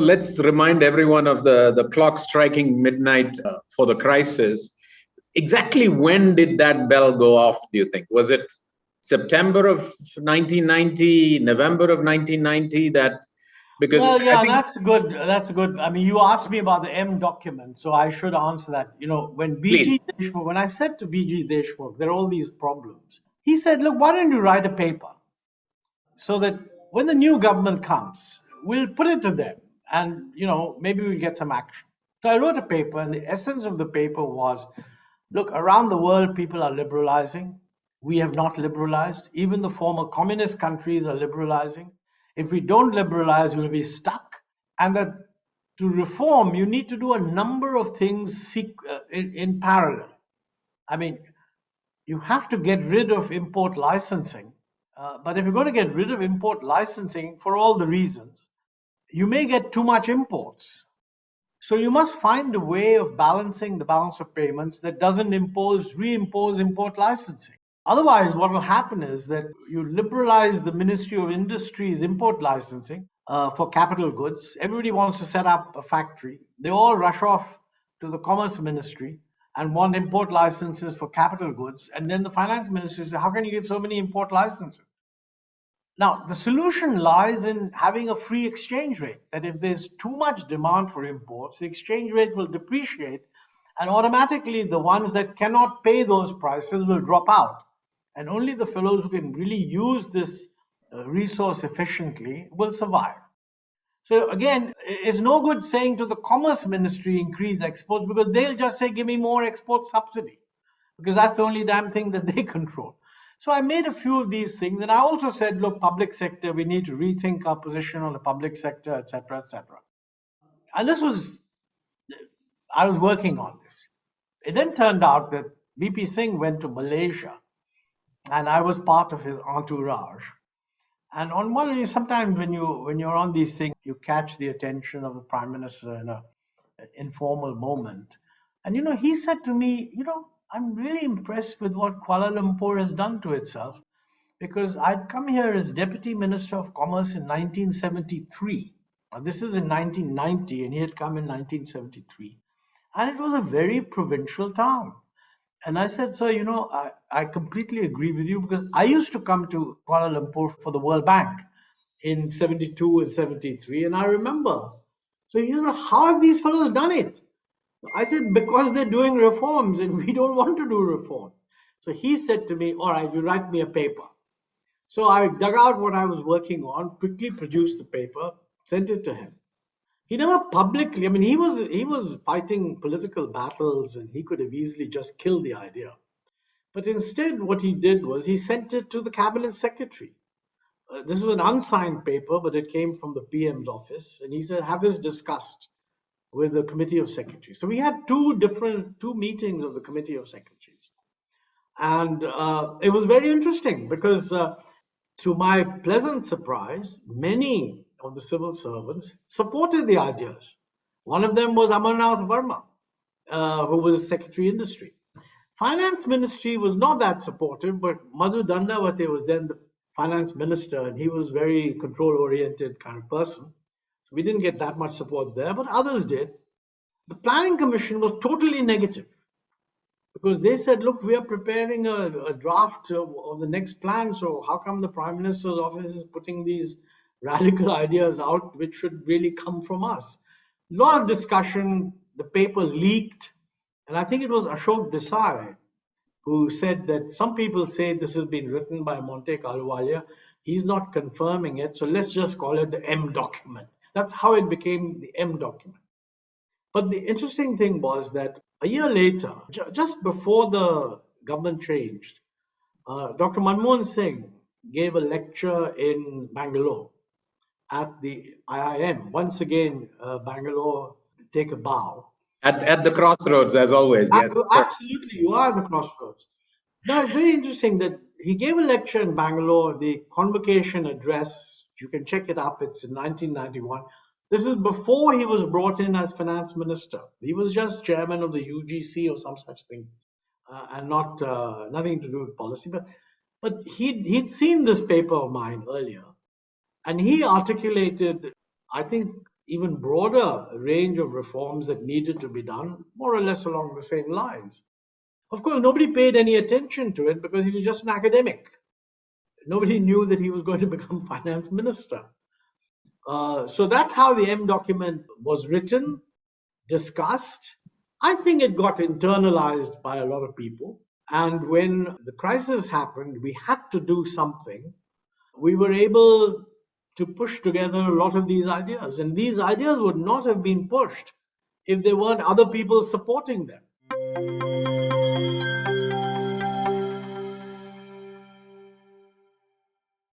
Let's remind everyone of the clock striking midnight for the crisis. Exactly when did that bell go off, do you think? Was it September of 1990, November of 1990? Because Well, I yeah, think, that's good. That's good. I mean, you asked me about the M document, so I should answer that. When please. When I said to BG Deshmukh, there are all these problems, he said, look, why don't you write a paper so that when the new government comes, we'll put it to them and, maybe we'll get some action. So I wrote a paper, and the essence of the paper was, look, around the world, people are liberalizing. We have not liberalized. Even the former communist countries are liberalizing. If we don't liberalize, we'll be stuck. And that to reform, you need to do a number of things in parallel. I mean, you have to get rid of import licensing. But if you're going to get rid of import licensing for all the reasons, you may get too much imports. So you must find a way of balancing the balance of payments that doesn't reimpose import licensing. Otherwise, what will happen is that you liberalize the Ministry of Industry's import licensing for capital goods. Everybody wants to set up a factory. They all rush off to the Commerce Ministry and want import licenses for capital goods. And then the Finance Ministry says, how can you give so many import licenses? Now, the solution lies in having a free exchange rate, that if there's too much demand for imports, the exchange rate will depreciate, and automatically the ones that cannot pay those prices will drop out. And only the fellows who can really use this resource efficiently will survive. So again, it's no good saying to the Commerce Ministry, increase exports, because they'll just say, give me more export subsidy, because that's the only damn thing that they control. So I made a few of these things, and I also said, look, public sector, we need to rethink our position on the public sector, etc., etc. And I was working on this. It then turned out that VP Singh went to Malaysia, and I was part of his entourage. And sometimes when you're on these things, you catch the attention of the prime minister in an informal moment. And he said to me, I'm really impressed with what Kuala Lumpur has done to itself, because I'd come here as Deputy Minister of Commerce in 1973. Now, this is in 1990, and he had come in 1973. And it was a very provincial town. And I said, sir, I completely agree with you, because I used to come to Kuala Lumpur for the World Bank in 72 and 73. And I remember. So he said, how have these fellows done it? I said, because they're doing reforms and we don't want to do reform. So he said to me, all right, you write me a paper. So I dug out what I was working on, quickly produced the paper, sent it to him. He never publicly, I mean, he was fighting political battles, and he could have easily just killed the idea. But instead, what he did was he sent it to the cabinet secretary. This was an unsigned paper, but it came from the PM's office. And he said, have this discussed with the committee of secretaries. So we had two meetings of the committee of secretaries. And it was very interesting, because to my pleasant surprise, many of the civil servants supported the ideas. One of them was Amarnath Verma, who was Secretary Industry. Finance Ministry was not that supportive, but Madhu Dandavate was then the finance minister, and he was very control-oriented kind of person. So we didn't get that much support there, but others did. The Planning Commission was totally negative, because they said, look, we are preparing a draft of the next plan, so how come the Prime Minister's office is putting these radical ideas out, which should really come from us? A lot of discussion, the paper leaked, and I think it was Ashok Desai who said that some people say this has been written by Montek Ahluwalia. He's not confirming it, so let's just call it the M document. That's how it became the M document. But the interesting thing was that a year later, just before the government changed, Dr. Manmohan Singh gave a lecture in Bangalore at the IIM. Once again, Bangalore, take a bow. At the crossroads, as always, yes. Absolutely, you are at the crossroads. Now, it's very interesting that he gave a lecture in Bangalore, the convocation address. You can check it up. It's in 1991. This is before he was brought in as finance minister. He was just chairman of the UGC or some such thing, and nothing to do with policy. But he'd seen this paper of mine earlier, and he articulated, I think, even broader range of reforms that needed to be done, more or less along the same lines. Of course, nobody paid any attention to it because he was just an academic. Nobody knew that he was going to become finance minister. So that's how the M document was written, discussed. I think it got internalized by a lot of people. And when the crisis happened, we had to do something. We were able to push together a lot of these ideas. And these ideas would not have been pushed if there weren't other people supporting them.